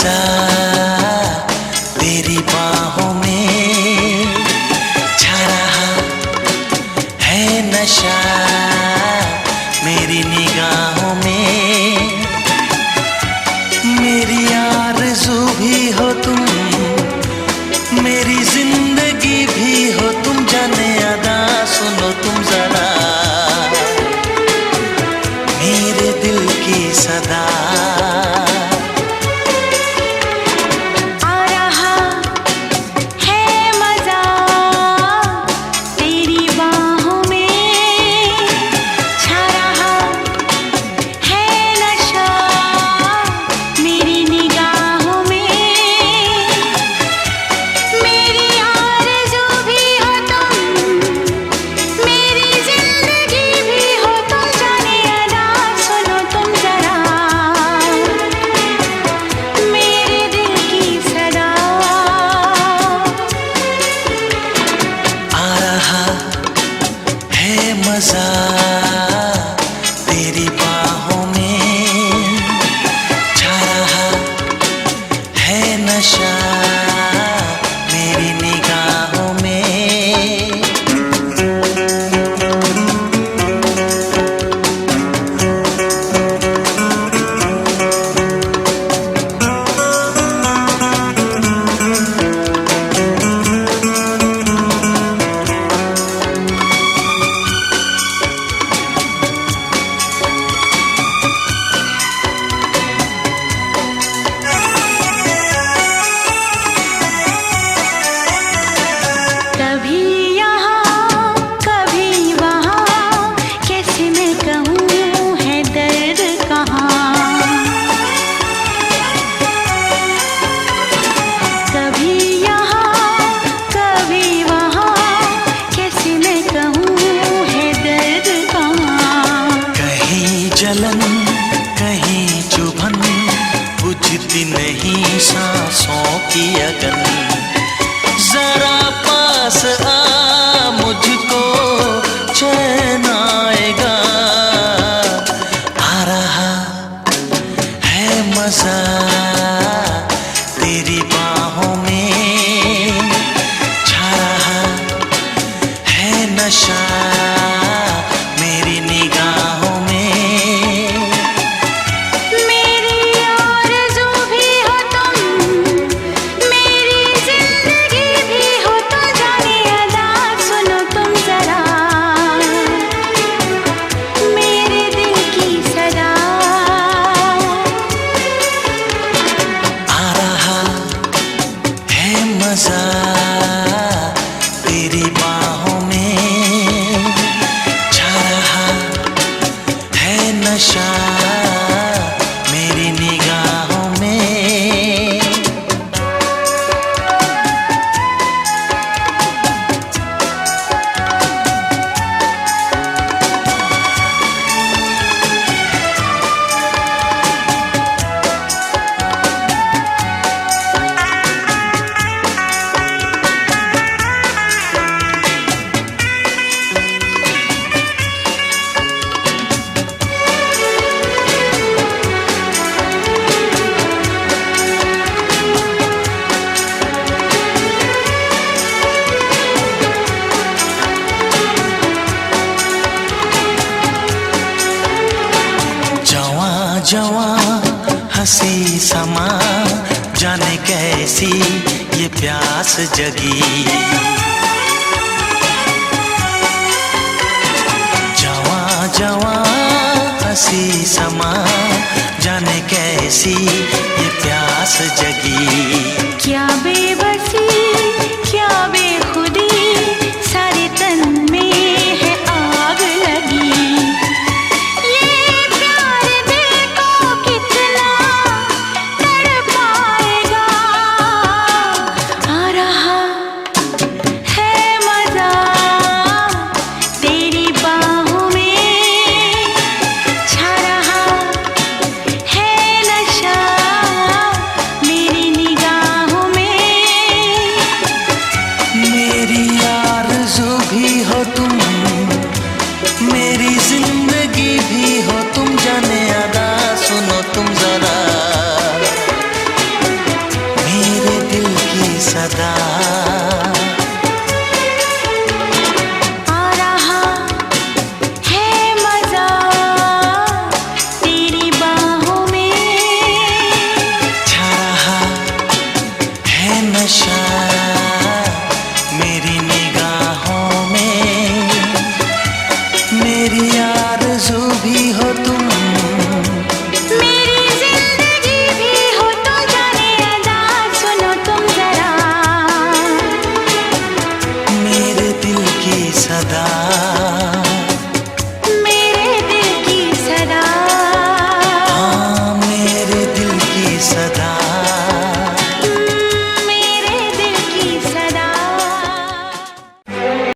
मजा तेरी बाहों में, छा रहा है नशा मेरी निगाहों में। मेरी आरज़ू भी हो तुम, मेरी जिंदगी भी हो तुम, जाने अदा सुनो तुम जरा मेरे दिल की सदा। मजा तेरी बाहों में, छा रहा है नशा मेरी निगाहों में। जलन कहीं चुभन, बुझती नहीं सांसों की अगन। जरा पास आ मुझको चैन आएगा, आ रहा है मजा तेरी बाहों में, छा रहा है नशा मेरी निगाहों में। मजा तेरी बाहों में, छा रहा है नशा मेरी निगाहों में। जवां हंसी समा, जाने कैसी ये प्यास जगी। जवां जवां हंसी समा, जाने कैसी ये प्यास जगी। क्या बेबसी क्या बेखुदी, सारे तन में है आग लगी। मेरी जिंदगी भी हो तुम, जाने अदा सुनो तुम